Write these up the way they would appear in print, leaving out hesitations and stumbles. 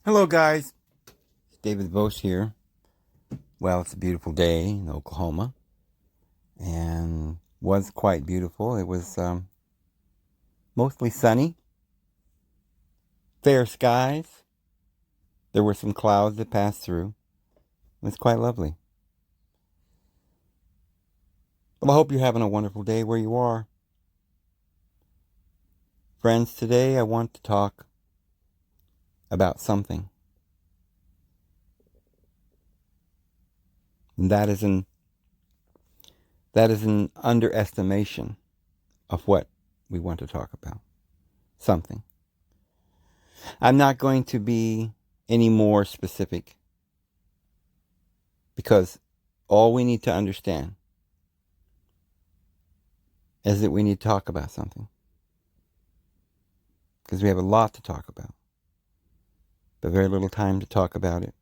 Hello, guys. David Vos here. Well, it's a beautiful day in Oklahoma, and was quite beautiful. It was mostly sunny, fair skies. There were some clouds that passed through. It was quite lovely. Well, I hope you're having a wonderful day where you are. Friends, today I want to talk about something. And that is an underestimation of what we want to talk about. Something. I'm not going to be any more specific because all we need to understand is that we need to talk about something. Because we have a lot to talk about, but very little time to talk about it.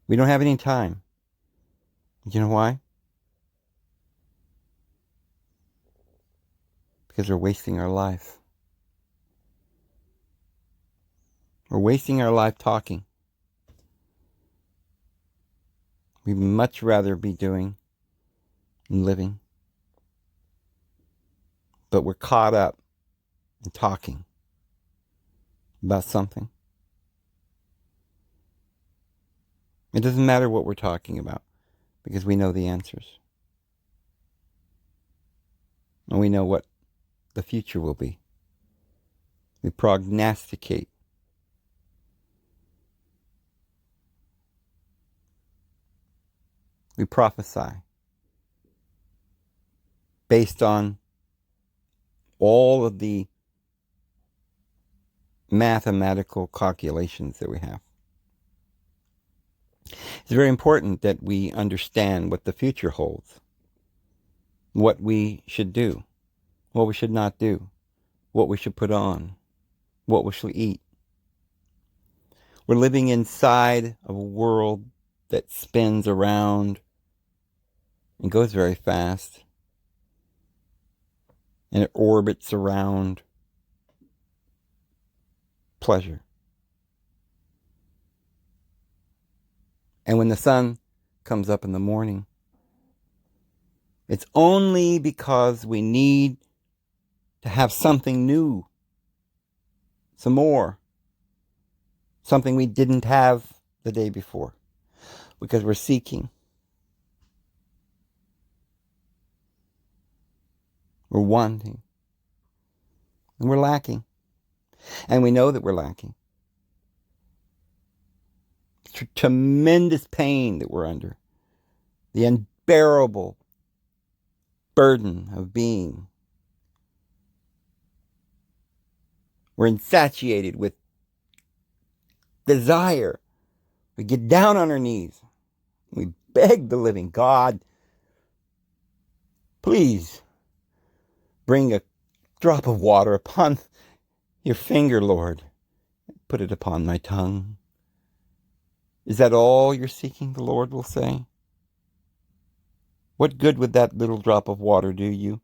We don't have any time. You know why? Because we're wasting our life. We're wasting our life talking. We'd much rather be doing and living. But we're caught up in talking about something. It doesn't matter what we're talking about because we know the answers. And we know what the future will be. We prognosticate. We prophesy based on all of the mathematical calculations that we have. It's very important that we understand what the future holds, what we should do, what we should not do, what we should put on, what we should eat. We're living inside of a world that spins around and goes very fast, and it orbits around pleasure. And when the sun comes up in the morning, it's only because we need to have something new, some more, something we didn't have the day before, because we're seeking. We're wanting. And we're lacking. And we know that we're lacking. Tremendous pain that we're under. The unbearable burden of being. We're insatiated with desire. We get down on our knees. We beg the living God, please bring a drop of water upon your finger, Lord. Put it upon my tongue. Is that all you're seeking, the Lord will say? What good would that little drop of water do you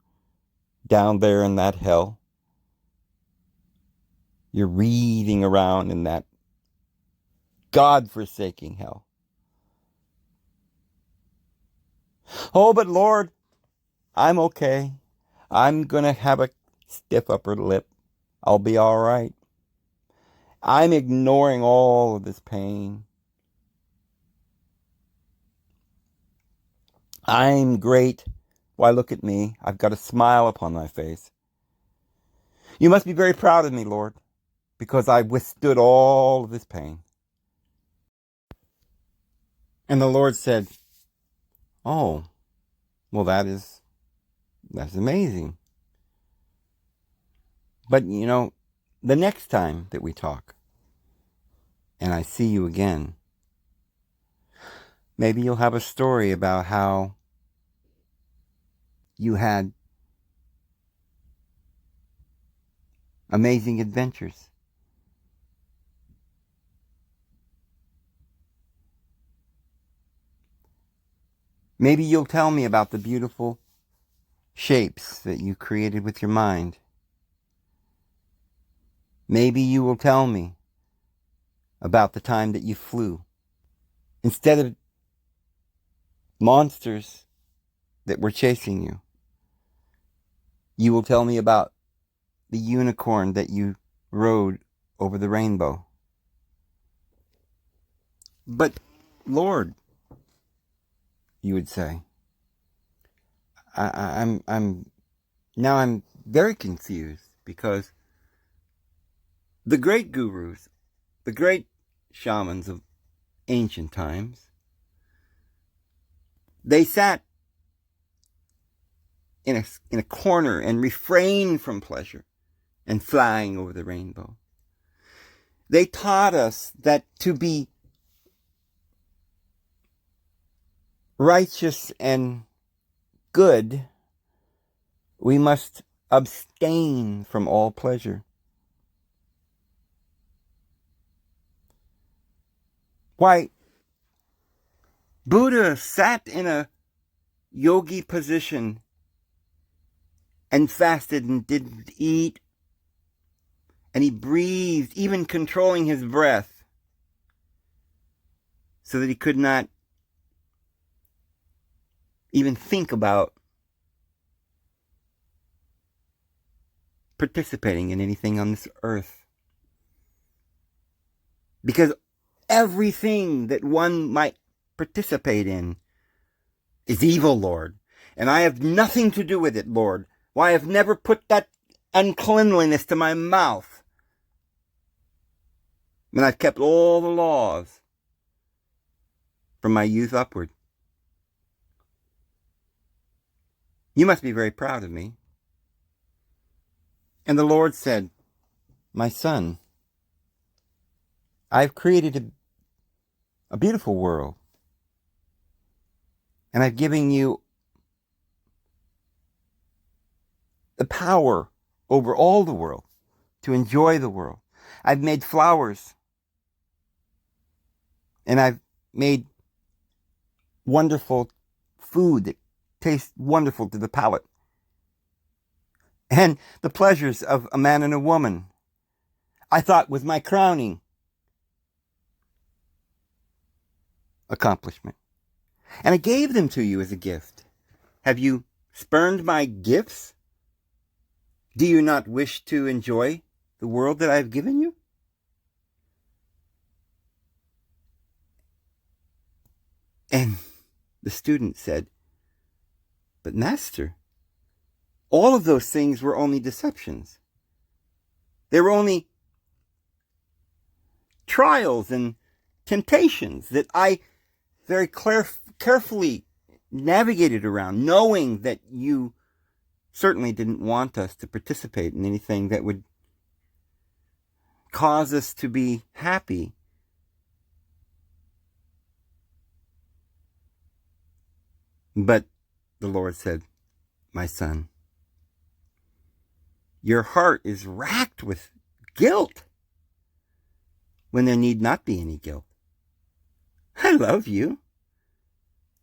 down there in that hell? You're wreathing around in that God-forsaking hell. Oh, but Lord, I'm okay. I'm going to have a stiff upper lip. I'll be all right. I'm ignoring all of this pain. I'm great. Why, look at me. I've got a smile upon my face. You must be very proud of me, Lord, because I've withstood all of this pain. And the Lord said, oh, well, that's amazing. But, the next time that we talk and I see you again, maybe you'll have a story about how you had amazing adventures. Maybe you'll tell me about the beautiful shapes that you created with your mind. Maybe you will tell me about the time that you flew. Instead of monsters that were chasing you, you will tell me about the unicorn that you rode over the rainbow. But, Lord, you would say, I'm very confused, because the great gurus, the great shamans of ancient times, they sat in a corner and refrained from pleasure and flying over the rainbow. They taught us that to be righteous and good, we must abstain from all pleasure. Why, Buddha sat in a yogi position and fasted and didn't eat, and he breathed, even controlling his breath, so that he could not even think about participating in anything on this earth. Because everything that one might participate in is evil, Lord. And I have nothing to do with it, Lord. Why, I have never put that uncleanliness to my mouth. And I've kept all the laws from my youth upward. You must be very proud of me. And the Lord said, my son, I've created a beautiful world. And I've given you the power over all the world to enjoy the world. I've made flowers. And I've made wonderful food that tastes wonderful to the palate. And the pleasures of a man and a woman, I thought, was my crowning accomplishment. And I gave them to you as a gift. Have you spurned my gifts? Do you not wish to enjoy the world that I have given you? And the student said, but Master, all of those things were only deceptions. They were only trials and temptations that I very carefully navigated around, knowing that you certainly didn't want us to participate in anything that would cause us to be happy. But the Lord said, my son, your heart is racked with guilt when there need not be any guilt. I love you,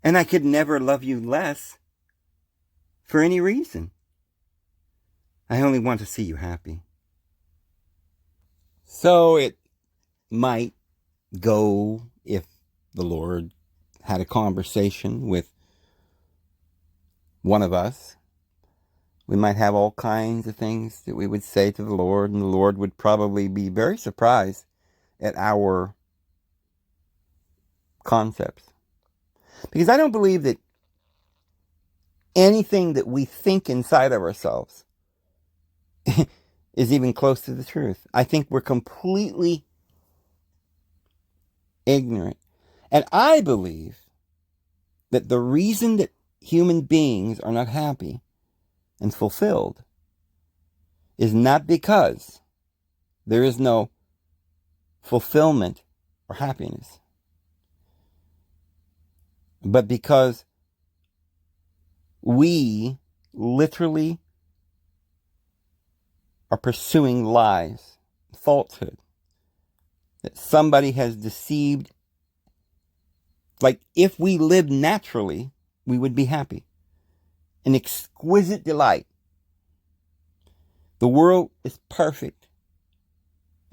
and I could never love you less for any reason. I only want to see you happy. So it might go, if the Lord had a conversation with one of us, we might have all kinds of things that we would say to the Lord, and the Lord would probably be very surprised at our concepts. Because I don't believe that anything that we think inside of ourselves is even close to the truth. I think we're completely ignorant. And I believe that the reason that human beings are not happy and fulfilled is not because there is no fulfillment or happiness, but because we literally are pursuing lies, falsehood, that somebody has deceived. Like, if we lived naturally, we would be happy. An exquisite delight. The world is perfect.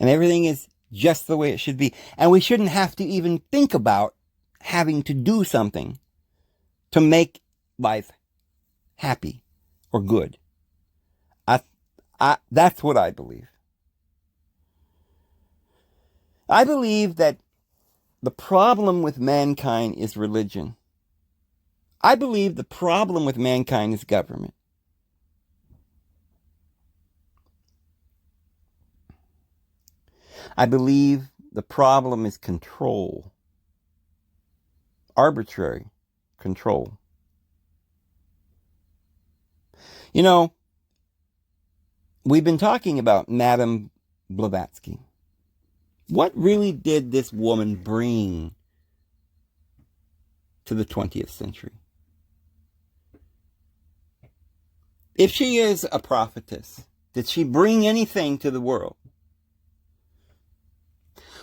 And everything is just the way it should be. And we shouldn't have to even think about having to do something to make life happy or good. That's what I believe. I believe that the problem with mankind is religion. I believe the problem with mankind is government. I believe the problem is control. Arbitrary control. You know, we've been talking about Madame Blavatsky. What really did this woman bring to the 20th century? If she is a prophetess, did she bring anything to the world?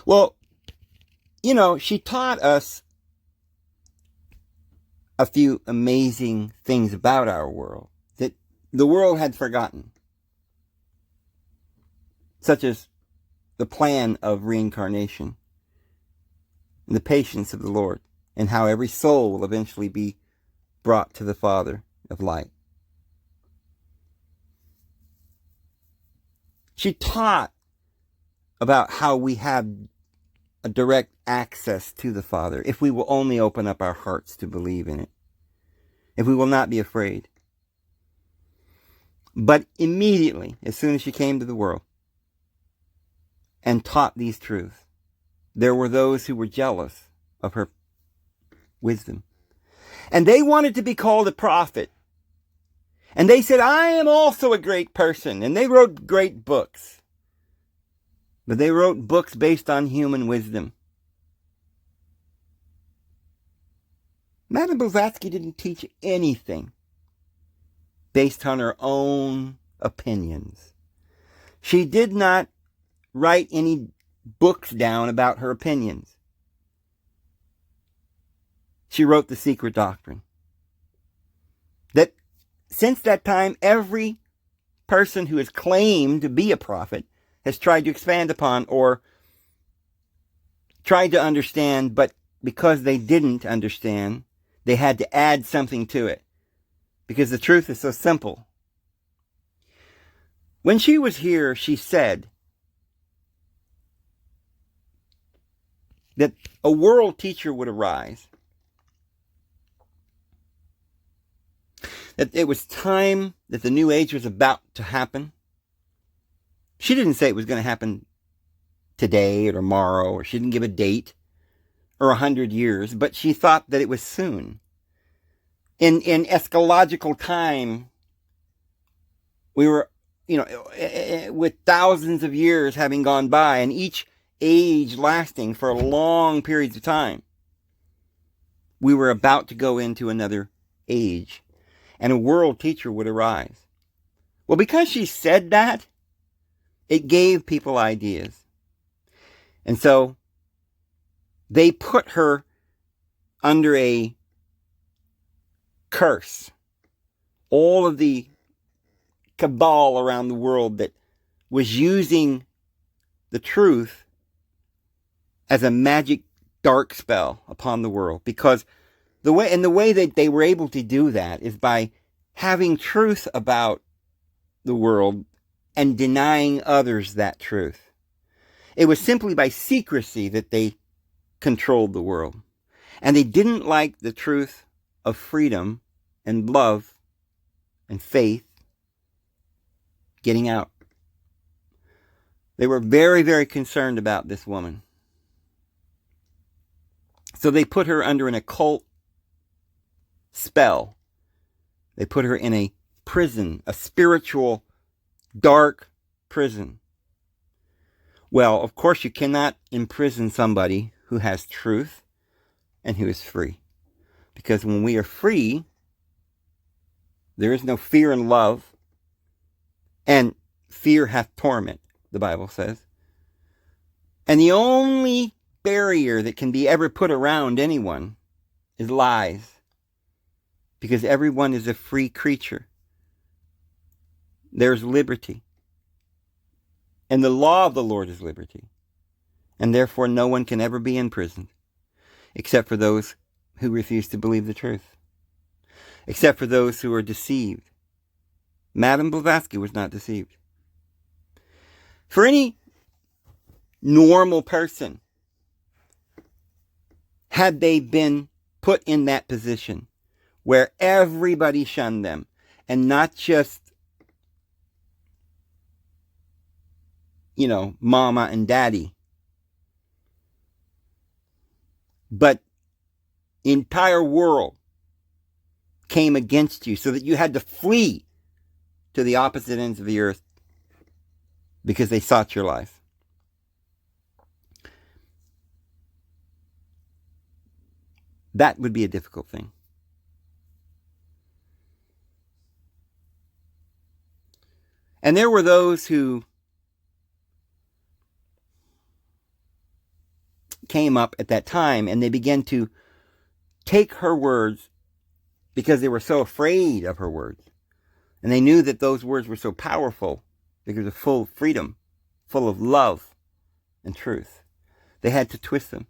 Well, you know, she taught us a few amazing things about our world that the world had forgotten, such as the plan of reincarnation, and the patience of the Lord, and how every soul will eventually be brought to the Father of light. She taught about how we have a direct access to the Father if we will only open up our hearts to believe in it, if we will not be afraid. But immediately, as soon as she came to the world and taught these truths, there were those who were jealous of her wisdom. And they wanted to be called a prophet. And they said, I am also a great person. And they wrote great books. But they wrote books based on human wisdom. Madame Blavatsky didn't teach anything based on her own opinions. She did not write any books down about her opinions. She wrote The Secret Doctrine. That since that time, every person who has claimed to be a prophet has tried to expand upon or tried to understand, but because they didn't understand, they had to add something to it. Because the truth is so simple. When she was here, she said that a world teacher would arise. That it was time that the new age was about to happen. She didn't say it was going to happen today or tomorrow, or she didn't give a date or 100 years, but she thought that it was soon. In eschatological time, we were, with thousands of years having gone by, and each age lasting for long periods of time, we were about to go into another age, and a world teacher would arise. Well, because she said that, it gave people ideas. And so they put her under a curse. All of the cabal around the world that was using the truth as a magic dark spell upon the world. Because the way that they were able to do that is by having truth about the world and denying others that truth. It was simply by secrecy that they controlled the world. And they didn't like the truth of freedom and love and faith getting out. They were very, very concerned about this woman. So they put her under an occult spell. They put her in a prison, a spiritual, dark prison. Well, of course, you cannot imprison somebody who has truth and who is free. Because when we are free, there is no fear in love. And fear hath torment, the Bible says. And the only barrier that can be ever put around anyone is lies. Because everyone is a free creature. There's liberty. And the law of the Lord is liberty. And therefore no one can ever be imprisoned, except for those who refuse to believe the truth, except for those who are deceived. Madame Blavatsky was not deceived. For any normal person, had they been put in that position where everybody shunned them, and not just, mama and daddy, but the entire world came against you so that you had to flee to the opposite ends of the earth because they sought your life. That would be a difficult thing. And there were those who came up at that time, and they began to take her words because they were so afraid of her words. And they knew that those words were so powerful because of full freedom, full of love and truth. They had to twist them.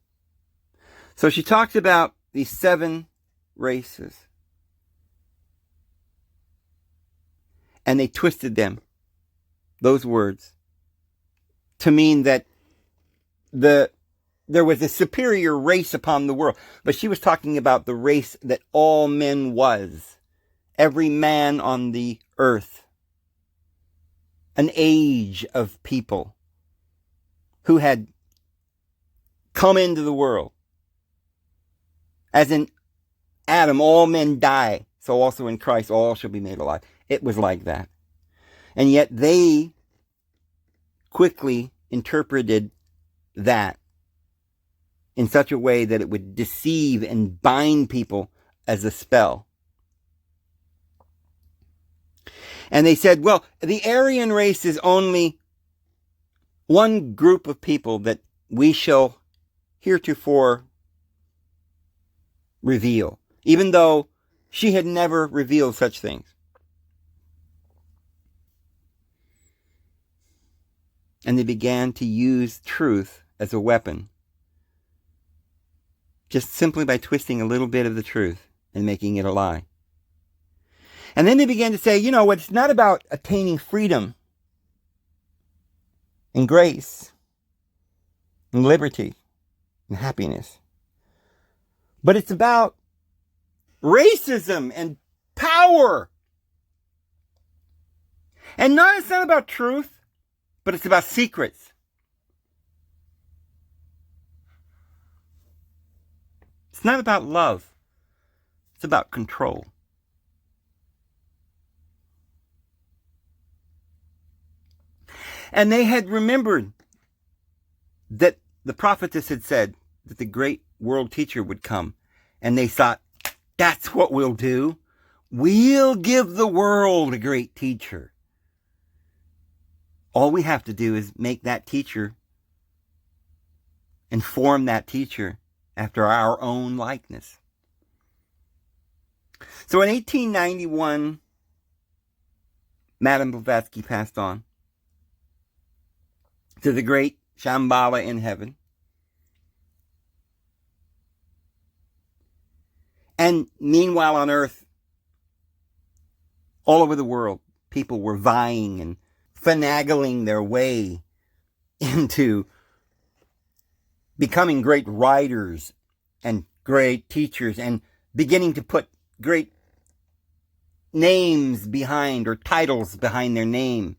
So she talks about these 7 races. And they twisted them, those words, to mean that there was a superior race upon the world. But she was talking about the race that all men was. Every man on the earth. An age of people who had come into the world. As in Adam, all men die. So also in Christ, all shall be made alive. It was like that. And yet they quickly interpreted that in such a way that it would deceive and bind people as a spell. And they said, well, the Aryan race is only one group of people that we shall heretofore reveal, even though she had never revealed such things. And they began to use truth as a weapon, just simply by twisting a little bit of the truth and making it a lie. And then they began to say, it's not about attaining freedom and grace and liberty and happiness, but it's about racism and power. And it's not about truth, but it's about secrets. It's not about love. It's about control. And they had remembered that the prophetess had said that the great world teacher would come. And they thought, that's what we'll do. We'll give the world a great teacher. All we have to do is make that teacher and form that teacher after our own likeness. So in 1891, Madame Blavatsky passed on to the great Shambhala in heaven. And meanwhile on earth, all over the world, people were vying and finagling their way into becoming great writers and great teachers and beginning to put great names behind or titles behind their name.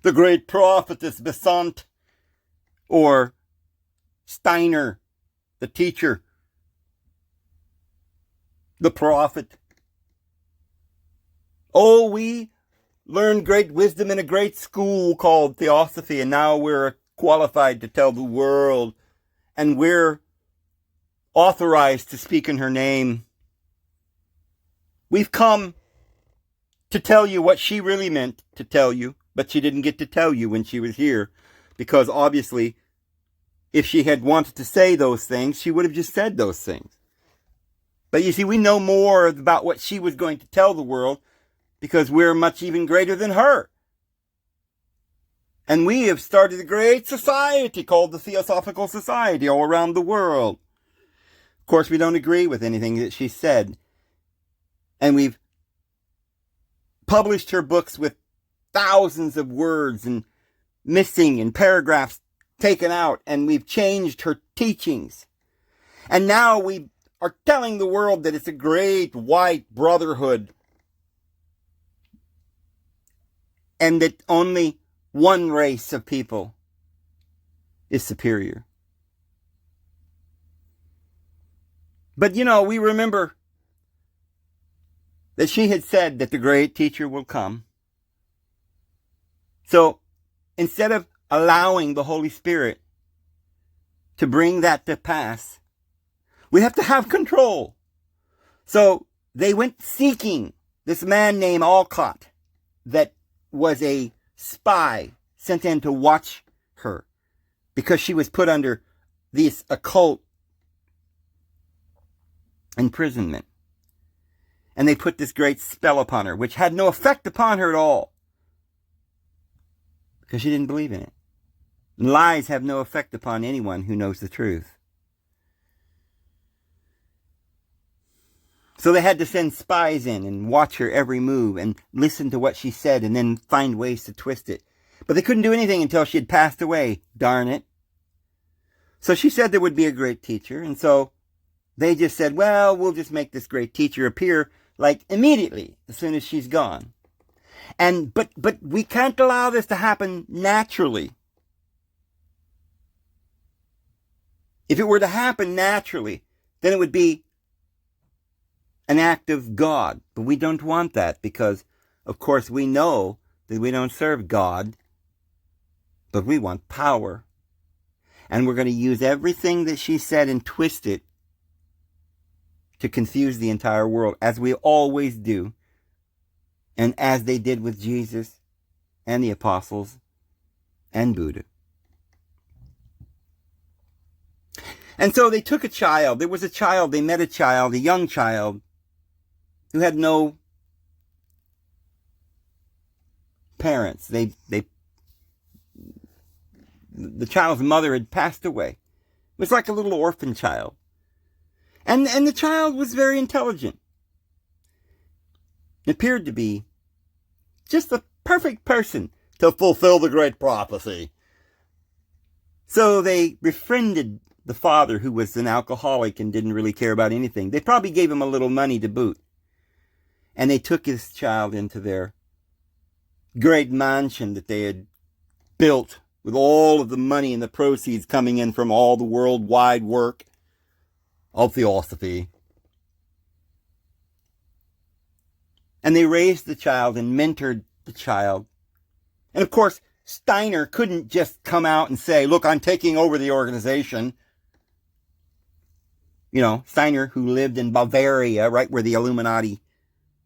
The great prophetess Besant, or Steiner, the teacher, the prophet. Oh, we learned great wisdom in a great school called Theosophy, and now we're qualified to tell the world, and we're authorized to speak in her name. We've come to tell you what she really meant to tell you, but she didn't get to tell you when she was here, because obviously, if she had wanted to say those things, she would have just said those things. But you see, we know more about what she was going to tell the world because we're much even greater than her. And we have started a great society called the Theosophical Society all around the world. Of course, we don't agree with anything that she said. And we've published her books with thousands of words and missing and paragraphs taken out. And we've changed her teachings. And now we are telling the world that it's a great white brotherhood. And that only one race of people is superior. But we remember that she had said that the great teacher will come. So instead of allowing the Holy Spirit to bring that to pass, we have to have control. So they went seeking this man named Alcott that was a spy sent in to watch her because she was put under this occult imprisonment. And they put this great spell upon her, which had no effect upon her at all because she didn't believe in it. And lies have no effect upon anyone who knows the truth. So they had to send spies in and watch her every move and listen to what she said and then find ways to twist it. But they couldn't do anything until she had passed away. Darn it. So she said there would be a great teacher. And so they just said, well, we'll just make this great teacher appear like immediately as soon as she's gone. But we can't allow this to happen naturally. If it were to happen naturally, then it would be an act of God. But we don't want that because, of course, we know that we don't serve God, but we want power. And we're going to use everything that she said and twist it to confuse the entire world, as we always do, and as they did with Jesus and the apostles and Buddha. And so they took a child. There was a child. They met a child, a young child, who had no parents. The child's mother had passed away. It was like a little orphan child. And the child was very intelligent. It appeared to be just the perfect person to fulfill the great prophecy. So they befriended the father, who was an alcoholic and didn't really care about anything. They probably gave him a little money to boot. And they took his child into their great mansion that they had built with all of the money and the proceeds coming in from all the worldwide work of theosophy. And they raised the child and mentored the child. And of course, Steiner couldn't just come out and say, look, I'm taking over the organization. Steiner, who lived in Bavaria, right where the Illuminati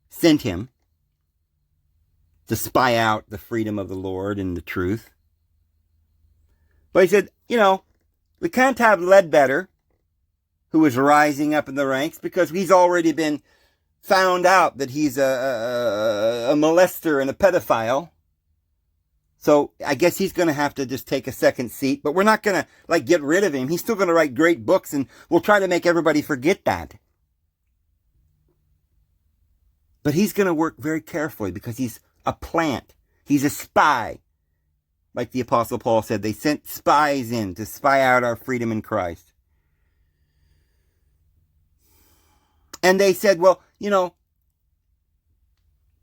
sent him to spy out the freedom of the Lord and the truth. But he said, we can't have Ledbetter, who is rising up in the ranks, because he's already been found out that he's a molester and a pedophile. So I guess he's going to have to just take a second seat. But we're not going to get rid of him. He's still going to write great books, and we'll try to make everybody forget that. But he's going to work very carefully because he's a plant. He's a spy. Like the Apostle Paul said, they sent spies in to spy out our freedom in Christ. And they said, well,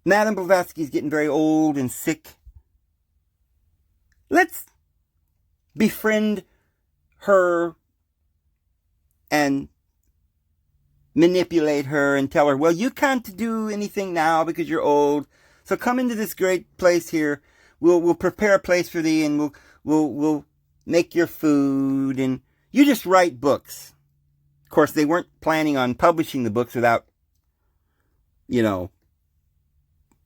Madame Blavatsky's getting very old and sick. Let's befriend her and manipulate her and tell her, well, you can't do anything now because you're old. So come into this great place here. We'll prepare a place for thee, and we'll make your food, and you just write books. Of course, they weren't planning on publishing the books without,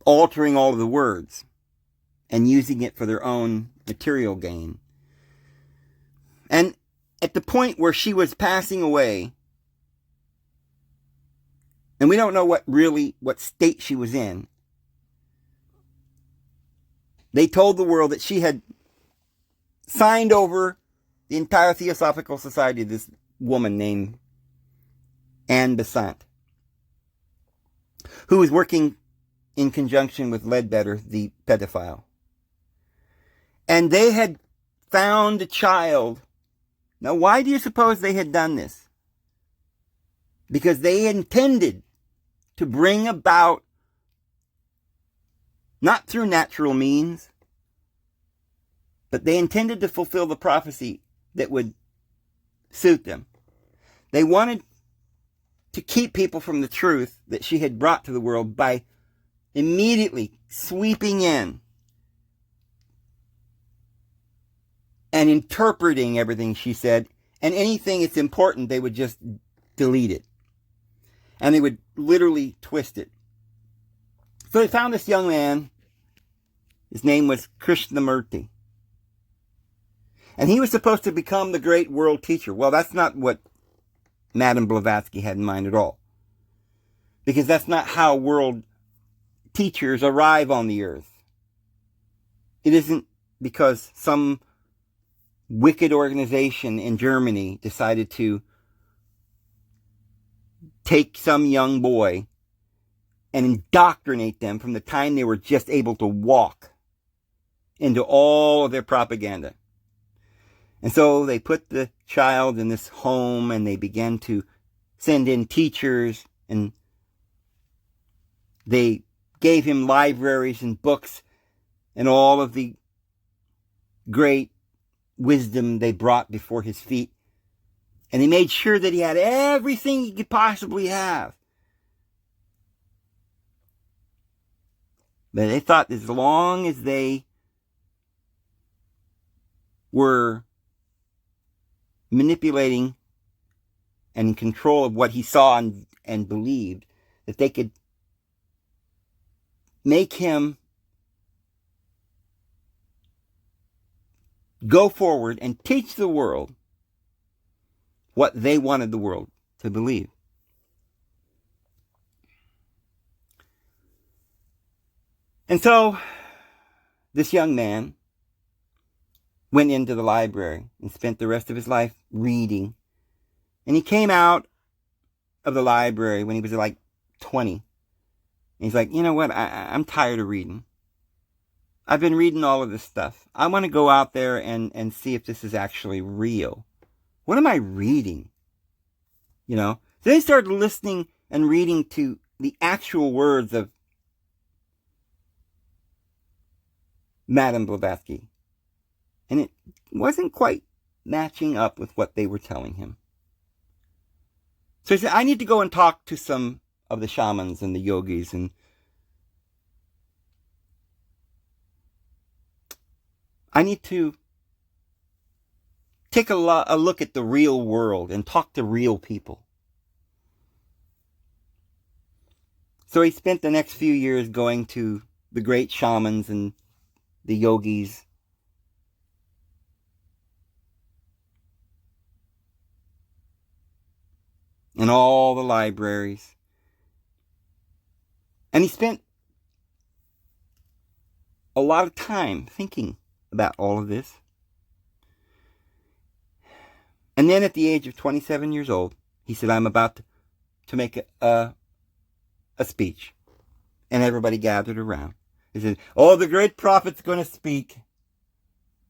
altering all of the words and using it for their own material gain. And at the point where she was passing away, and we don't know what state she was in, they told the world that she had signed over the entire Theosophical Society to this woman named Anne Besant, who was working in conjunction with Ledbetter, the pedophile. And they had found a child. Now, why do you suppose they had done this? Because they intended to bring about, not through natural means, but they intended to fulfill the prophecy that would suit them. They wanted to keep people from the truth that she had brought to the world by immediately sweeping in and interpreting everything she said, and anything that's important, they would just delete it. And they would literally twist it. So they found this young man. His name was Krishnamurti. And he was supposed to become the great world teacher. Well, that's not what Madame Blavatsky had in mind at all. Because that's not how world teachers arrive on the earth. It isn't because some wicked organization in Germany decided to take some young boy and indoctrinate them from the time they were just able to walk into all of their propaganda. And so they put the child in this home and they began to send in teachers, and they gave him libraries and books and all of the great wisdom they brought before his feet. And they made sure that he had everything he could possibly have. But they thought as long as they were manipulating and in control of what he saw and believed, that they could make him go forward and teach the world what they wanted the world to believe. And so this young man went into the library and spent the rest of his life reading. And he came out of the library when he was like 20. And he's like, you know what? I'm tired of reading. I've been reading all of this stuff. I want to go out there and see if this is actually real. What am I reading? You know? So they started listening and reading to the actual words of Madame Blavatsky. And it wasn't quite matching up with what they were telling him. So he said, I need to go and talk to some of the shamans and the yogis, and I need to take a look at the real world and talk to real people. So he spent the next few years going to the great shamans and the yogis. And all the libraries. And he spent a lot of time thinking about all of this. And then at the age of 27 years old, he said, I'm about to make a speech. And everybody gathered around. He said, oh, the great prophet's going to speak.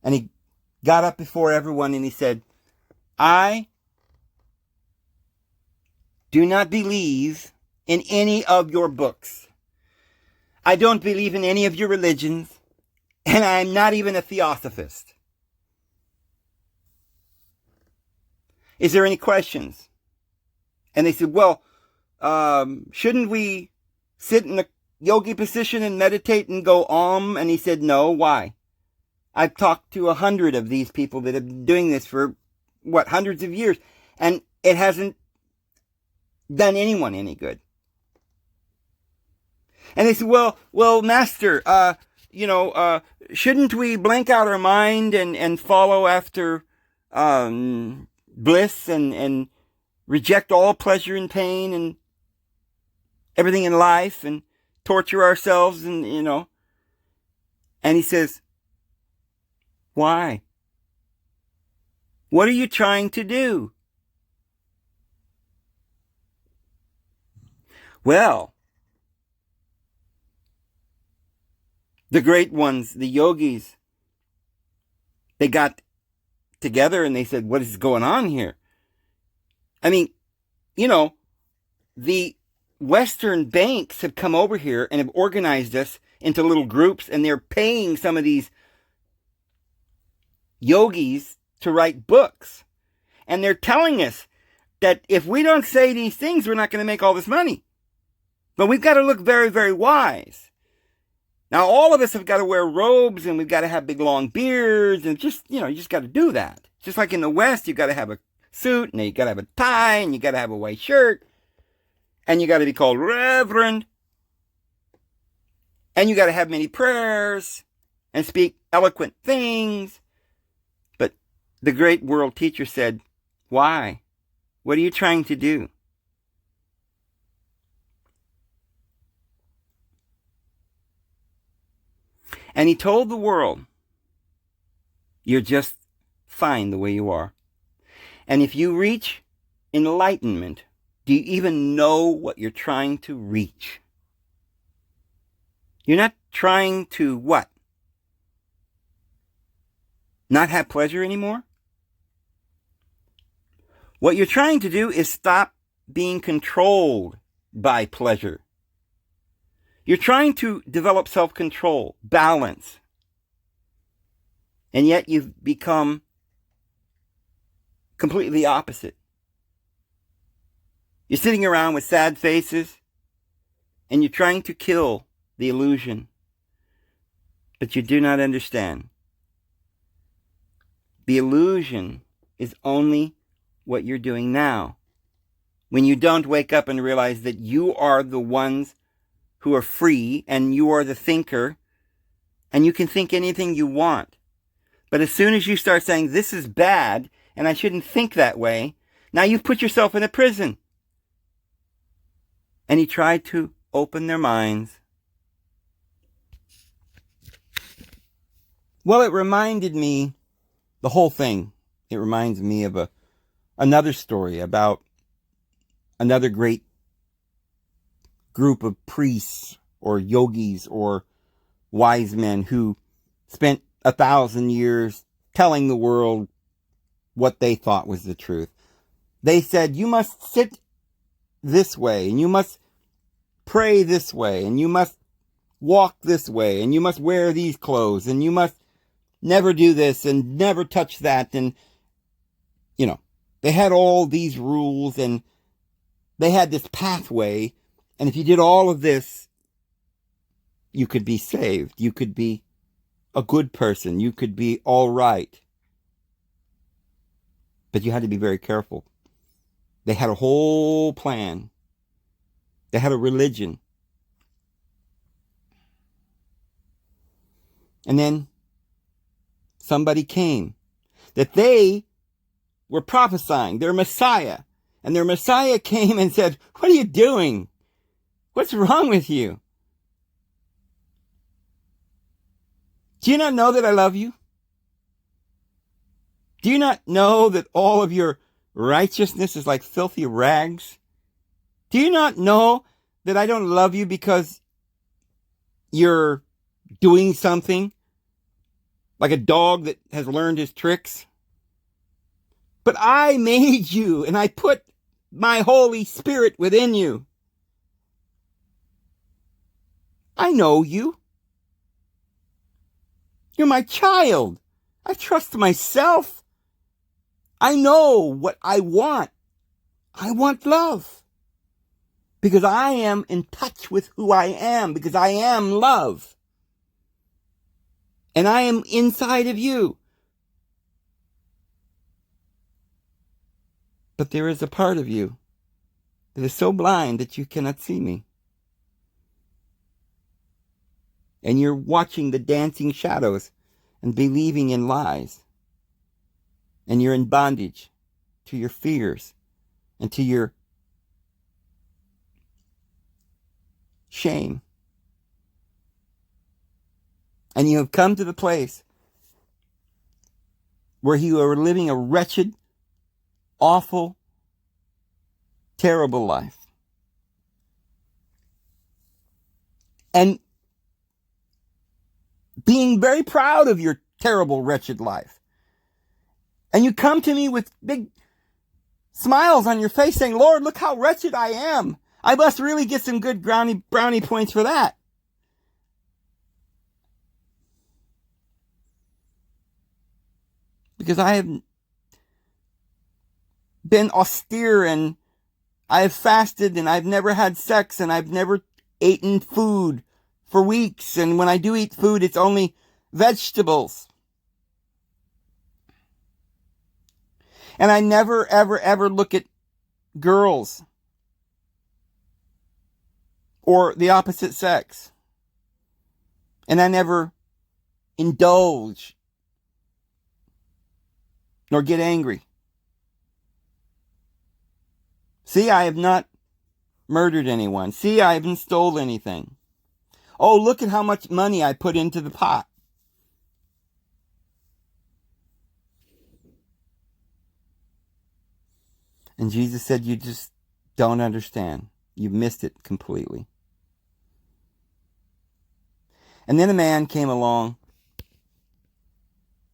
And he got up before everyone and he said, I do not believe in any of your books. I don't believe in any of your religions. And I'm not even a theosophist. Is there any questions? And they said, well, shouldn't we sit in a yogi position and meditate and go Om? And he said, no. Why? I've talked to 100 of these people that have been doing this for, hundreds of years. And it hasn't done anyone any good. And they said, well, Master, shouldn't we blank out our mind and follow after bliss and reject all pleasure and pain and everything in life and torture ourselves and, And he says, why? What are you trying to do? Well, the great ones, the yogis, they got together and they said, what is going on here? I mean, you know, the Western banks have come over here and have organized us into little groups, and they're paying some of these yogis to write books. And they're telling us that if we don't say these things, we're not going to make all this money. But we've got to look very, very wise. Now, all of us have got to wear robes, and we've got to have big, long beards, and just, you just got to do that. Just like in the West, you've got to have a suit, and you got to have a tie, and you got to have a white shirt, and you got to be called Reverend, and you got to have many prayers, and speak eloquent things. But the great world teacher said, why? What are you trying to do? And he told the world, you're just fine the way you are. And if you reach enlightenment, do you even know what you're trying to reach? You're not trying to what? Not have pleasure anymore? What you're trying to do is stop being controlled by pleasure. You're trying to develop self-control, balance. And yet you've become completely opposite. You're sitting around with sad faces, and you're trying to kill the illusion. But you do not understand. The illusion is only what you're doing now. When you don't wake up and realize that you are the ones who are free, and you are the thinker, and you can think anything you want. But as soon as you start saying, this is bad, and I shouldn't think that way, now you've put yourself in a prison. And he tried to open their minds. Well, it reminded me, the whole thing, it reminds me of another story about another great group of priests or yogis or wise men who spent 1,000 years telling the world what they thought was the truth. They said, you must sit this way, and you must pray this way, and you must walk this way, and you must wear these clothes, and you must never do this and never touch that. And, they had all these rules, and they had this pathway. And if you did all of this, you could be saved. You could be a good person. You could be all right. But you had to be very careful. They had a whole plan. They had a religion. And then somebody came that they were prophesying their Messiah. And their Messiah came and said, what are you doing? What's wrong with you? Do you not know that I love you? Do you not know that all of your righteousness is like filthy rags? Do you not know that I don't love you because you're doing something like a dog that has learned his tricks? But I made you, and I put my Holy Spirit within you. I know you. You're my child. I trust myself. I know what I want. I want love. Because I am in touch with who I am. Because I am love. And I am inside of you. But there is a part of you that is so blind that you cannot see me. And you're watching the dancing shadows and believing in lies. And you're in bondage to your fears and to your shame. And you have come to the place where you are living a wretched, awful, terrible life. And being very proud of your terrible, wretched life. And you come to me with big smiles on your face saying, Lord, look how wretched I am. I must really get some good brownie points for that. Because I have been austere and I have fasted and I've never had sex and I've never eaten food for weeks. And when I do eat food, it's only vegetables. And I never, ever, ever look at girls or the opposite sex. And I never indulge nor get angry. See, I have not murdered anyone. See, I haven't stolen anything. Oh, look at how much money I put into the pot. And Jesus said, you just don't understand. You've missed it completely. And then a man came along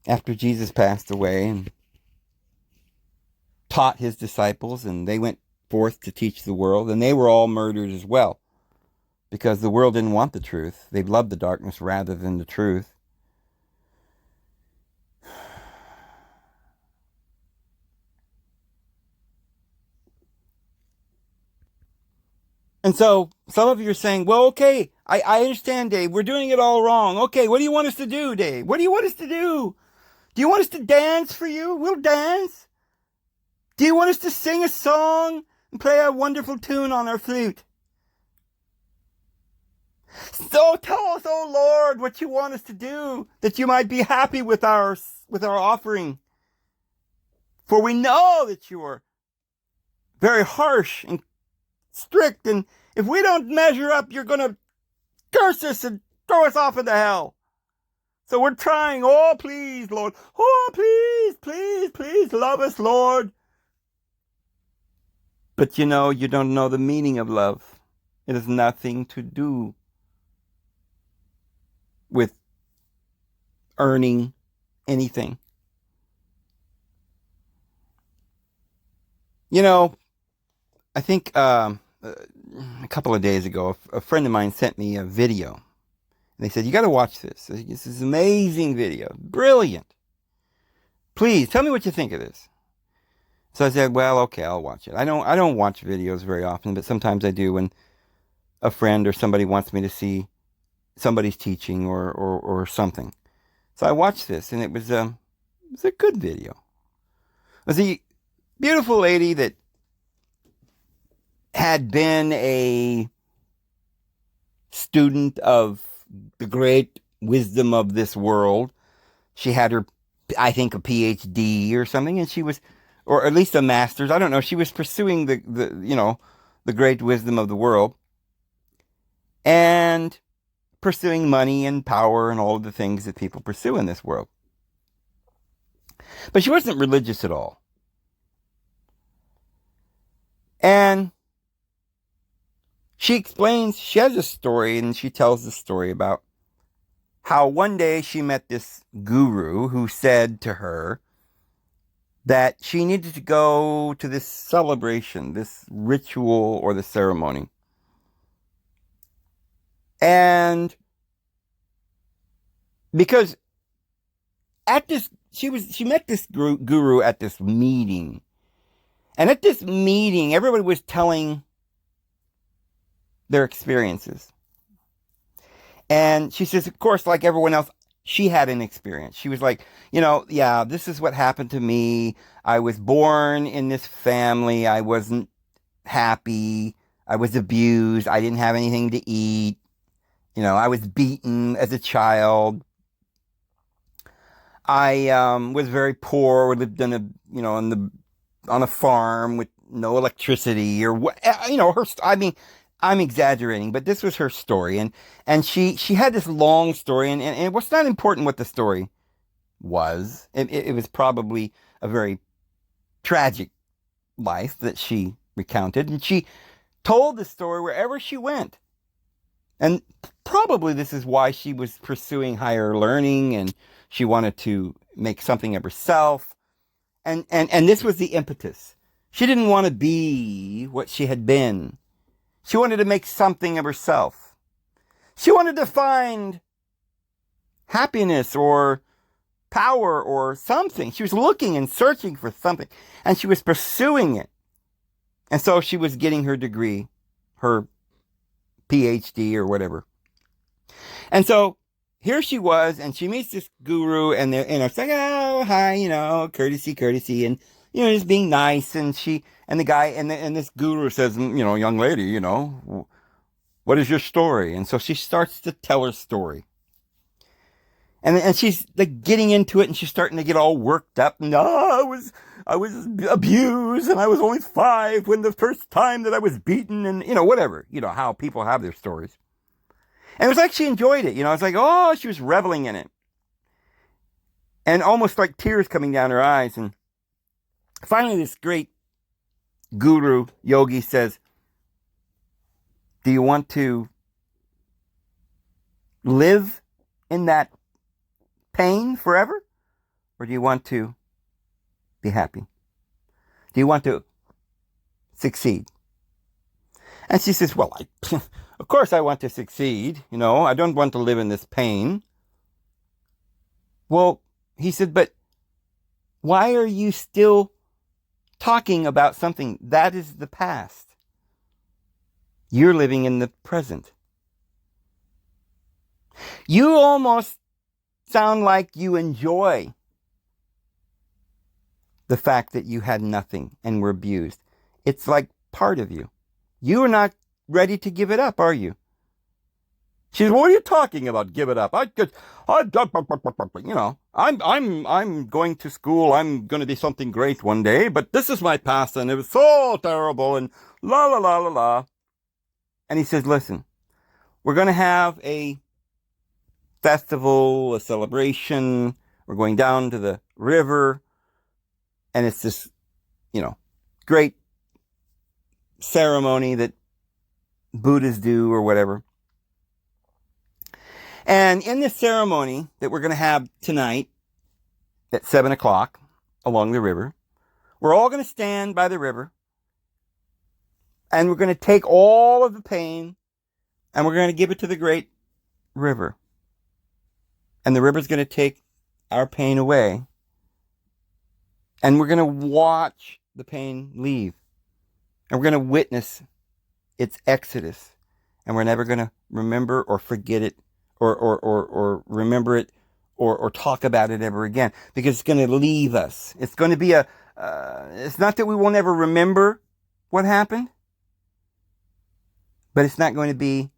after Jesus passed away and taught his disciples, and they went forth to teach the world, and they were all murdered as well, because the world didn't want the truth. They loved the darkness rather than the truth. And so some of you are saying, well, okay, I understand, Dave. We're doing it all wrong. Okay, what do you want us to do, Dave? What do you want us to do? Do you want us to dance for you? We'll dance. Do you want us to sing a song and play a wonderful tune on our flute? So tell us, oh Lord, what you want us to do, that you might be happy with our offering. For we know that you are very harsh and strict, and if we don't measure up, you're going to curse us and throw us off into hell. So we're trying. Oh, please, Lord. Oh, please, please, please love us, Lord. But you don't know the meaning of love. It has nothing to do with earning anything. I think a couple of days ago, a friend of mine sent me a video. And they said, you got to watch this. This is an amazing video. Brilliant. Please, tell me what you think of this. So I said, well, okay, I'll watch it. I don't watch videos very often, but sometimes I do when a friend or somebody wants me to see somebody's teaching or something. So I watched this, and it was a good video. It was a beautiful lady that had been a student of the great wisdom of this world. She had her, I think, a PhD or something, and she was, or at least a master's. I don't know. She was pursuing the great wisdom of the world, and pursuing money and power and all of the things that people pursue in this world. But she wasn't religious at all. And she has a story, and she tells the story about how one day she met this guru who said to her that she needed to go to this celebration, this ritual or the ceremony. And because she met this guru at this meeting. And at this meeting, everybody was telling their experiences. And she says, of course, like everyone else, she had an experience. She was like, yeah, this is what happened to me. I was born in this family. I wasn't happy. I was abused. I didn't have anything to eat. I was beaten as a child. I was very poor. Lived in on a farm with no electricity or what. I'm exaggerating, but this was her story, and she had this long story, and it was not important what the story was. It was probably a very tragic life that she recounted, and she told the story wherever she went. And probably this is why she was pursuing higher learning, and she wanted to make something of herself. And this was the impetus. She didn't want to be what she had been. She wanted to make something of herself. She wanted to find happiness or power or something. She was looking and searching for something, and she was pursuing it. And so she was getting her degree, her PhD or whatever. And so here she was, and she meets this guru, and it's like, oh, hi, courtesy, and just being nice. And the guy, and this guru says, young lady, what is your story? And so she starts to tell her story. And she's like getting into it, and she's starting to get all worked up. And I was abused, and I was only 5 when the first time that I was beaten, and whatever, how people have their stories. And it was like she enjoyed it, it's like, oh, she was reveling in it, and almost like tears coming down her eyes. And finally, this great guru yogi says, "Do you want to live in that pain forever? Or do you want to be happy? Do you want to succeed?" And she says, well, of course I want to succeed. I don't want to live in this pain. Well, he said, but why are you still talking about something that is the past? You're living in the present. You almost sound like you enjoy the fact that you had nothing and were abused. It's like part of you. You are not ready to give it up, are you? She says, what are you talking about? Give it up. I'm going to school. I'm going to be something great one day, but this is my past, and it was so terrible, and la la la la la. And he says, listen, we're going to have a festival, a celebration. We're going down to the river, and it's this, great ceremony that Buddhas do or whatever. And in this ceremony that we're going to have tonight at 7 o'clock along the river, we're all going to stand by the river, and we're going to take all of the pain, and we're going to give it to the great river. And the river's going to take our pain away. And we're going to watch the pain leave. And we're going to witness its exodus. And we're never going to remember or forget it or remember it or talk about it ever again. Because it's going to leave us. It's going to be it's not that we will never remember what happened. But it's not going to be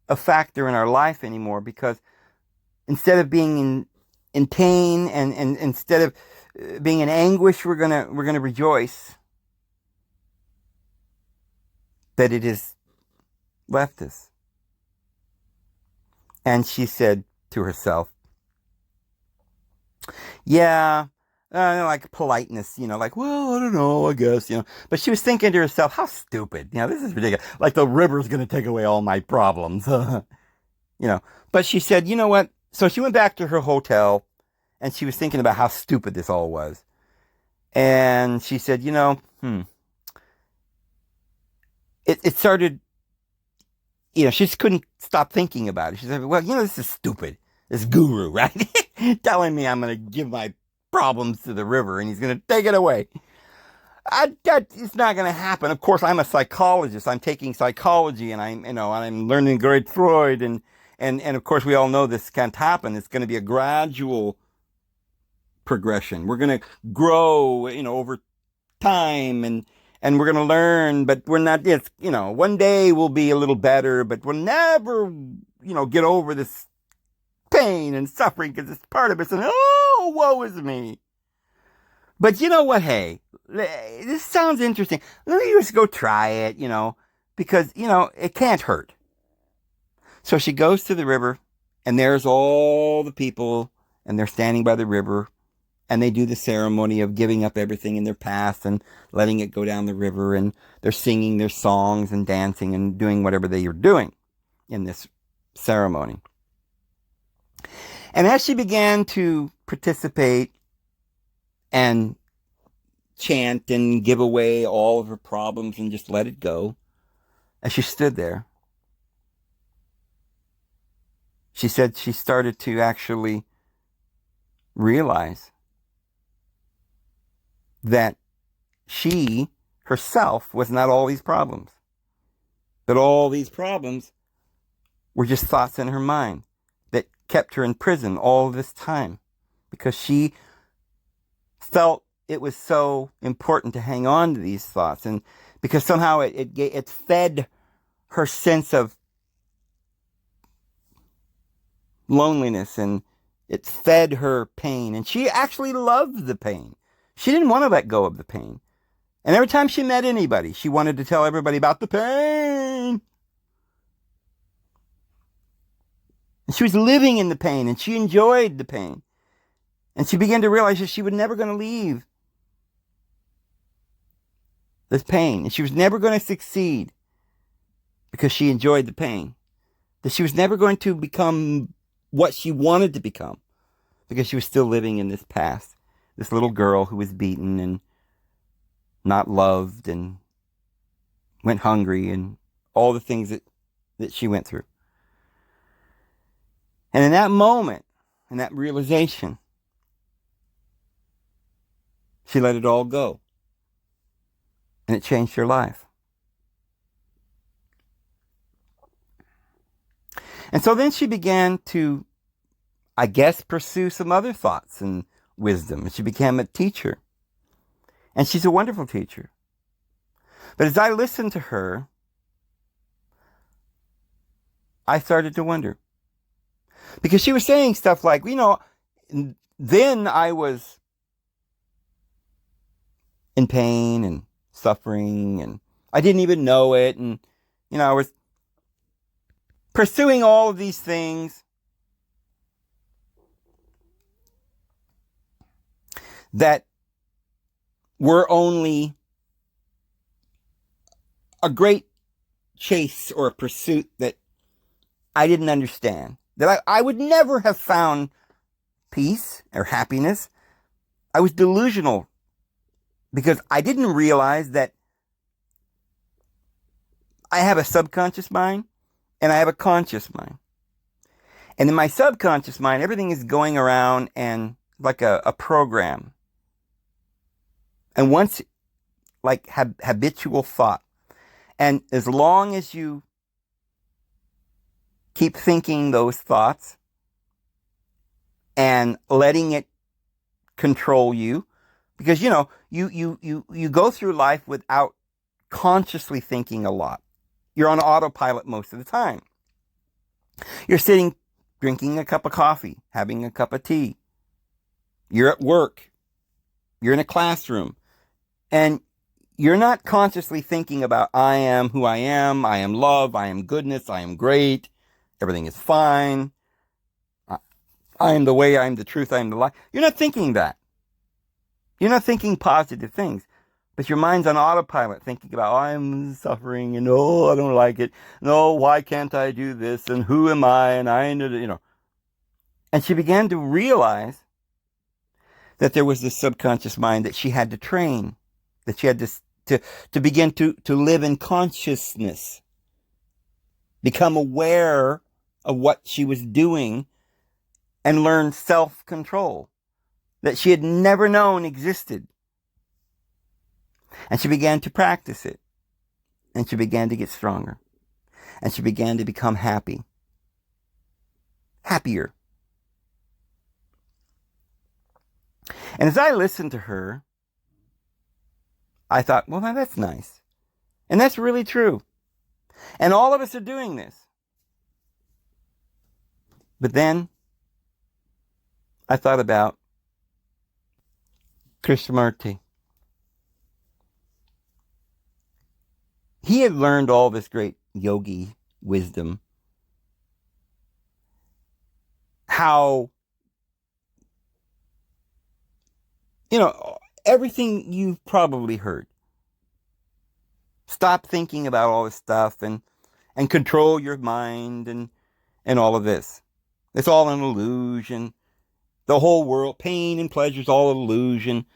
a factor in our life anymore, because instead of being in pain and instead of being in anguish, we're gonna rejoice that it has left us. And she said to herself, yeah, like politeness, like, well, I don't know, I guess, But she was thinking to herself, how stupid, this is ridiculous. Like the river's going to take away all my problems, But she said, you know what? So she went back to her hotel, and she was thinking about how stupid this all was. And she said, it started, she just couldn't stop thinking about it. She said, well, this is stupid. This guru, right? Telling me I'm going to give my problems to the river, and he's going to take it away. That is not going to happen. Of course, I'm a psychologist. I'm taking psychology, and I'm learning great Freud, and of course, we all know this can't happen. It's going to be a gradual progression. We're going to grow, over time, and we're going to learn, but we're not, one day we'll be a little better, but we'll never, get over this pain and suffering, because it's part of us, and oh, woe is me. But you know what? Hey, this sounds interesting. Let me just go try it, because, it can't hurt. So she goes to the river, and there's all the people and they're standing by the river, and they do the ceremony of giving up everything in their past and letting it go down the river, and they're singing their songs and dancing and doing whatever they are doing in this ceremony. And as she began to participate and chant and give away all of her problems and just let it go, as she stood there, she said she started to actually realize that she herself was not all these problems. That all these problems were just thoughts in her mind that kept her in prison all this time, because she felt it was so important to hang on to these thoughts, and because somehow it fed her sense of loneliness, and it fed her pain, and she actually loved the pain. She didn't want to let go of the pain. And every time she met anybody, she wanted to tell everybody about the pain. And she was living in the pain, and she enjoyed the pain. And she began to realize that she was never going to leave this pain, and she was never going to succeed because she enjoyed the pain. That she was never going to become what she wanted to become because she was still living in this past. This little girl who was beaten and not loved and went hungry and all the things that she went through. And in that moment, in that realization, she let it all go. And it changed her life. And so then she began to, I guess, pursue some other thoughts and wisdom. And she became a teacher. And she's a wonderful teacher. But as I listened to her, I started to wonder. Because she was saying stuff like, then I was in pain and suffering, and I didn't even know it. And, I was pursuing all of these things that were only a great chase or a pursuit that I didn't understand. That I would never have found peace or happiness. I was delusional because I didn't realize that I have a subconscious mind and I have a conscious mind. And in my subconscious mind, everything is going around and like a program. And once, like habitual thought. And as long as you keep thinking those thoughts and letting it control you, because, you go through life without consciously thinking a lot. You're on autopilot most of the time. You're sitting, drinking a cup of coffee, having a cup of tea. You're at work. You're in a classroom. And you're not consciously thinking about, I am who I am love, I am goodness, I am great, everything is fine, I am the way, I am the truth, I am the light. You're not thinking that. You're not thinking positive things. But your mind's on autopilot, thinking about, I'm suffering, and I don't like it. No, why can't I do this? And who am I? And And she began to realize that there was this subconscious mind that she had to train, that she had to begin to live in consciousness, become aware of what she was doing, and learn self-control that she had never known existed. And she began to practice it. And she began to get stronger. And she began to become happy. Happier. And as I listened to her, I thought, well, now that's nice. And that's really true. And all of us are doing this. But then I thought about Krishnamurti. He had learned all this great yogi wisdom. How Everything you've probably heard. Stop thinking about all this stuff and control your mind and all of this. It's all an illusion. The whole world, pain and pleasure is all an illusion.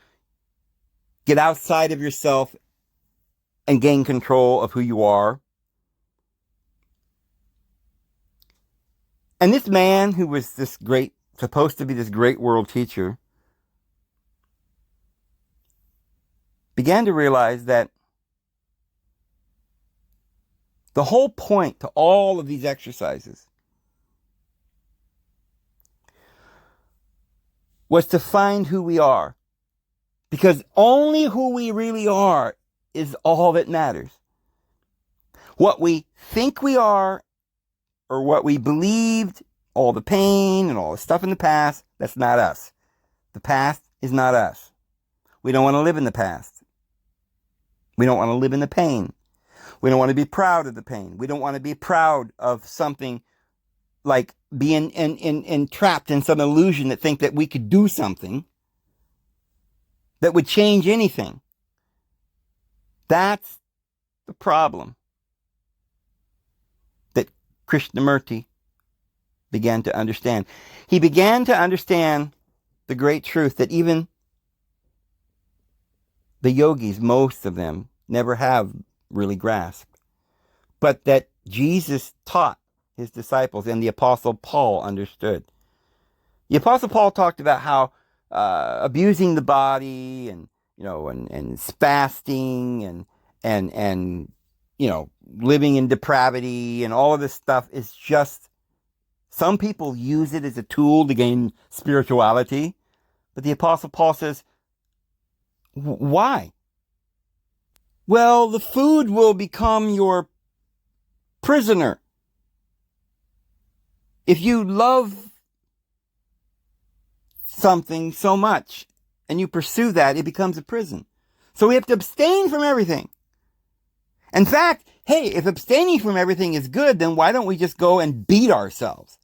Get outside of yourself and gain control of who you are. And this man who was supposed to be this great world teacher, began to realize that the whole point to all of these exercises was to find who we are. Because only who we really are is all that matters. What we think we are, or what we believed, all the pain and all the stuff in the past, that's not us. The past is not us. We don't want to live in the past. We don't want to live in the pain. We don't want to be proud of the pain. We don't want to be proud of something like being entrapped in some illusion that think that we could do something that would change anything. That's the problem that Krishnamurti began to understand. He began to understand the great truth that even the yogis, most of them, never have really grasped, but that Jesus taught his disciples and the Apostle Paul understood. The Apostle Paul talked about how abusing the body and fasting and living in depravity and all of this stuff is just, some people use it as a tool to gain spirituality, but the Apostle Paul says, why? Well, the food will become your prisoner. If you love something so much and you pursue that, it becomes a prison. So we have to abstain from everything. In fact, hey, if abstaining from everything is good, then why don't we just go and beat ourselves?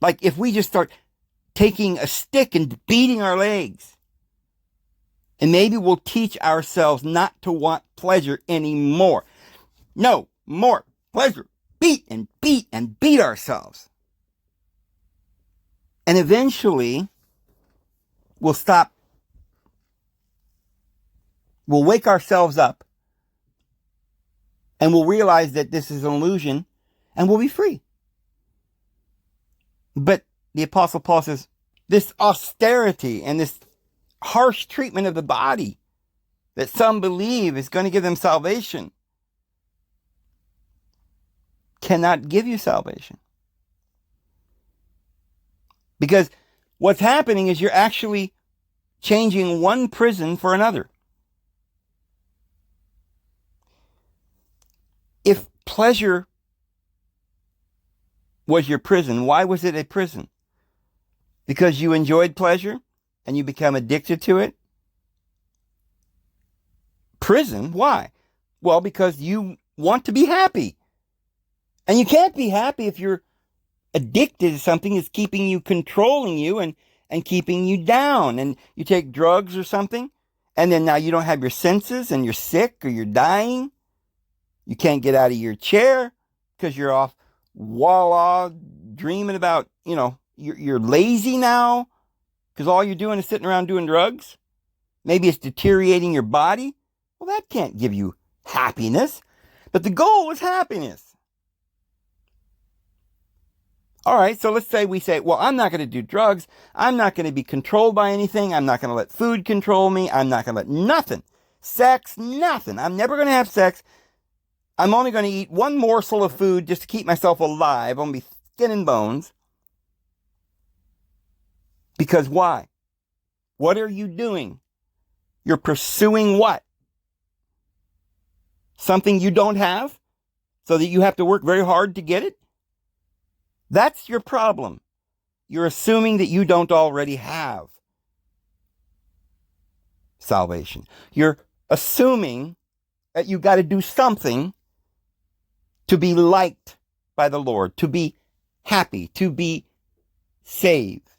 Like if we just start taking a stick and beating our legs, and maybe we'll teach ourselves not to want pleasure anymore. No more pleasure. Beat and beat and beat ourselves. And eventually, we'll stop. We'll wake ourselves up. And we'll realize that this is an illusion. And we'll be free. But the Apostle Paul says, this austerity and this harsh treatment of the body that some believe is going to give them salvation cannot give you salvation. Because what's happening is you're actually changing one prison for another. If pleasure was your prison, why was it a prison? Because you enjoyed pleasure and you become addicted to it? Prison? Why? Well, because you want to be happy. And you can't be happy if you're addicted to something that's controlling you and keeping you down. And you take drugs or something, and then now you don't have your senses and you're sick or you're dying. You can't get out of your chair because you're off walla dreaming about, you're lazy now because all you're doing is sitting around doing drugs. Maybe it's deteriorating your body. Well, that can't give you happiness. But the goal is happiness. All right, so let's say we say, well, I'm not going to do drugs. I'm not going to be controlled by anything. I'm not going to let food control me. I'm not going to let nothing. Sex, nothing. I'm never going to have sex. I'm only going to eat one morsel of food just to keep myself alive. I'm going to be skin and bones. Because why? What are you doing? You're pursuing what? Something you don't have? So that you have to work very hard to get it? That's your problem. You're assuming that you don't already have salvation. You're assuming that you got to do something to be liked by the Lord, to be happy, to be saved.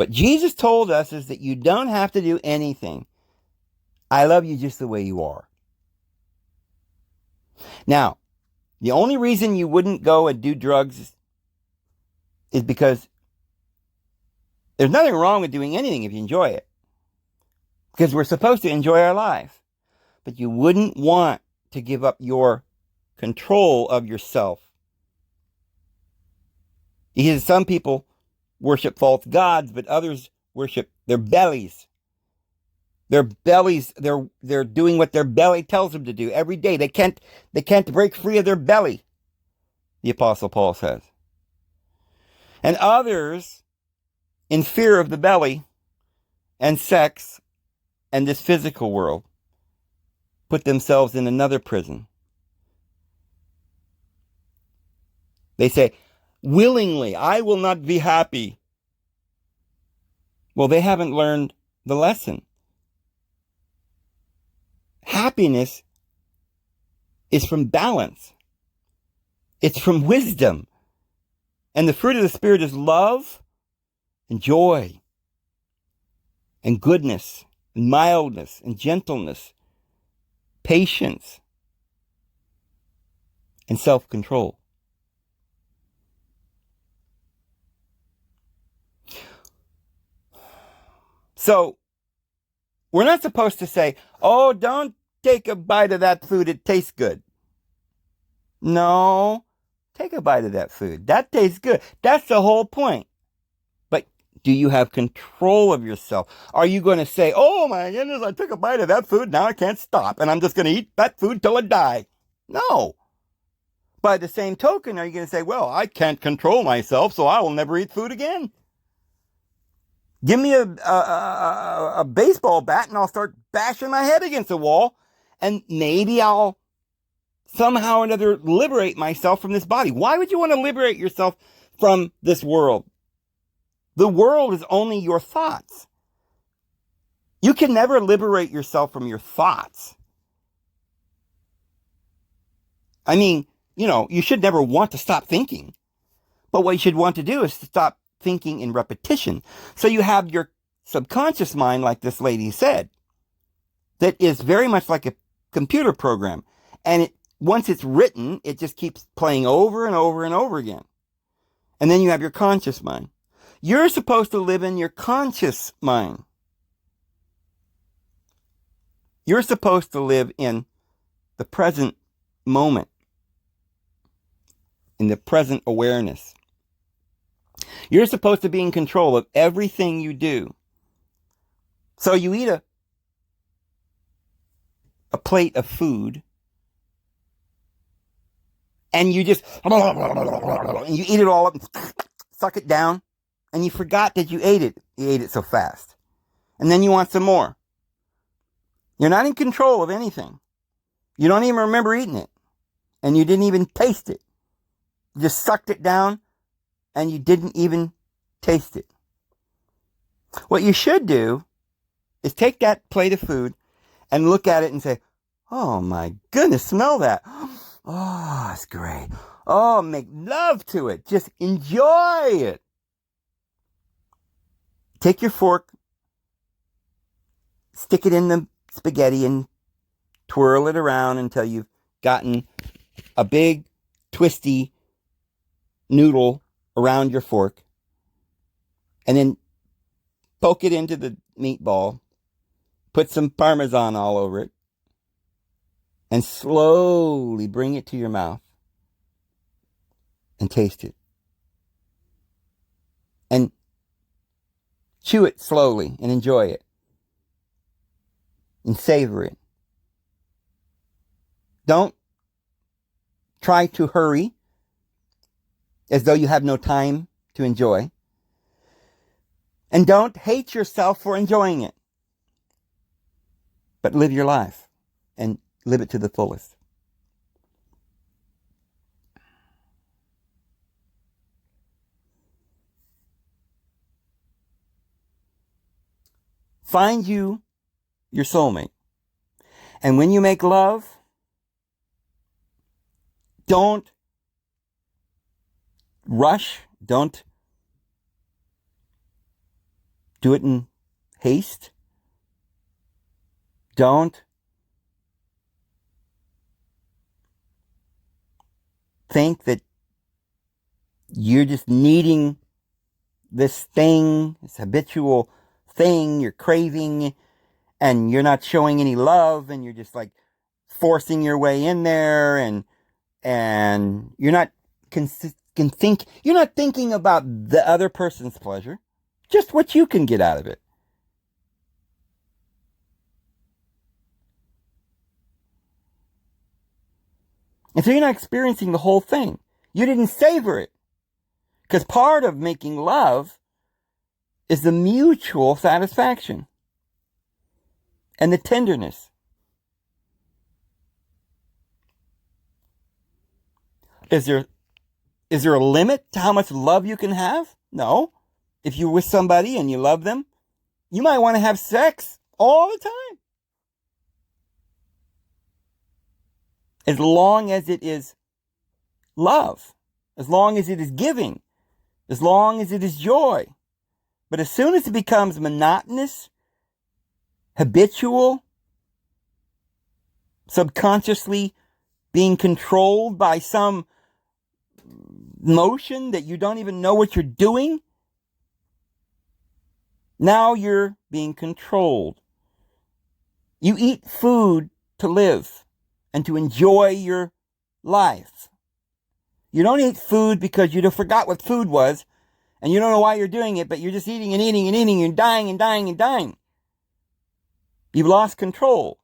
What Jesus told us is that you don't have to do anything. I love you just the way you are. Now, the only reason you wouldn't go and do drugs is because there's nothing wrong with doing anything if you enjoy it. Because we're supposed to enjoy our life. But you wouldn't want to give up your control of yourself. Because some people worship false gods, but others worship their bellies. Their bellies, they're doing what their belly tells them to do every day. They can't break free of their belly, the Apostle Paul says. And others, in fear of the belly and sex and this physical world, put themselves in another prison. They say, willingly, I will not be happy. Well, they haven't learned the lesson. Happiness is from balance. It's from wisdom. And the fruit of the Spirit is love and joy and goodness and mildness and gentleness, patience and self-control. So, we're not supposed to say, oh, don't take a bite of that food, it tastes good. No, take a bite of that food. That tastes good. That's the whole point. But do you have control of yourself? Are you going to say, oh my goodness, I took a bite of that food, now I can't stop, and I'm just going to eat that food till I die? No. By the same token, are you going to say, well, I can't control myself, so I will never eat food again? Give me a baseball bat and I'll start bashing my head against the wall, and maybe I'll somehow or another liberate myself from this body. Why would you want to liberate yourself from this world? The world is only your thoughts. You can never liberate yourself from your thoughts. I mean, you should never want to stop thinking. But what you should want to do is to stop thinking in repetition. So you have your subconscious mind, like this lady said, that is very much like a computer program. And once it's written, it just keeps playing over and over and over again. And then you have your conscious mind. You're supposed to live in your conscious mind. You're supposed to live in the present moment, in the present awareness. You're supposed to be in control of everything you do. So you eat a plate of food, and you just, and you eat it all up and suck it down, and you forgot that you ate it. You ate it so fast. And then you want some more. You're not in control of anything. You don't even remember eating it. And you didn't even taste it. You just sucked it down, and you didn't even taste it. What you should do is take that plate of food and look at it and say, oh my goodness, smell that. Oh, it's great. Oh, make love to it. Just enjoy it. Take your fork, stick it in the spaghetti and twirl it around until you've gotten a big, twisty noodle around your fork. And then poke it into the meatball. Put some Parmesan all over it. And slowly bring it to your mouth. And taste it. And chew it slowly and enjoy it. And savor it. Don't try to hurry as though you have no time to enjoy. And don't hate yourself for enjoying it. But live your life and live it to the fullest. Find you your soulmate. And when you make love, don't rush, don't do it in haste. Don't think that you're just needing this thing, this habitual thing you're craving, and you're not showing any love, and you're just like forcing your way in there, and you're not you're not thinking about the other person's pleasure, just what you can get out of it. And so you're not experiencing the whole thing. You didn't savor it. Because part of making love is the mutual satisfaction and the tenderness. Is there a limit to how much love you can have? No. If you're with somebody and you love them, you might want to have sex all the time. As long as it is love, as long as it is giving, as long as it is joy. But as soon as it becomes monotonous, habitual, subconsciously being controlled by some motion that you don't even know what you're doing, now you're being controlled. You eat food to live and to enjoy your life. You don't eat food because you forgot what food was and you don't know why you're doing it, but you're just eating and eating and eating and dying and dying and dying. You've lost control.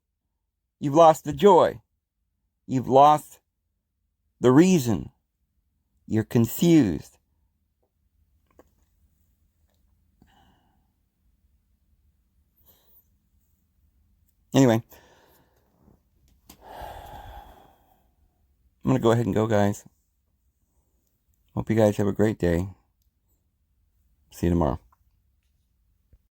You've lost the joy. You've lost the reason. You're confused. Anyway, I'm going to go ahead and go, guys. Hope you guys have a great day. See you tomorrow.